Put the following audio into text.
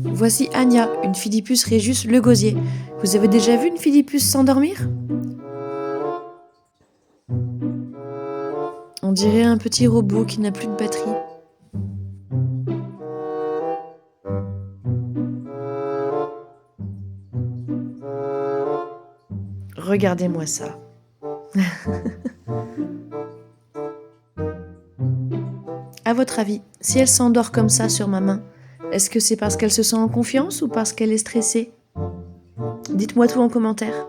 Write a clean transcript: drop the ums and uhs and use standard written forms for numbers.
Voici Anya, une Philippus Regius le gosier. Vous avez déjà vu une Philippus s'endormir? On dirait un petit robot qui n'a plus de batterie. Regardez-moi ça. À votre avis, si elle s'endort comme ça sur ma main, est-ce que c'est parce qu'elle se sent en confiance ou parce qu'elle est stressée? Dites-moi tout en commentaire.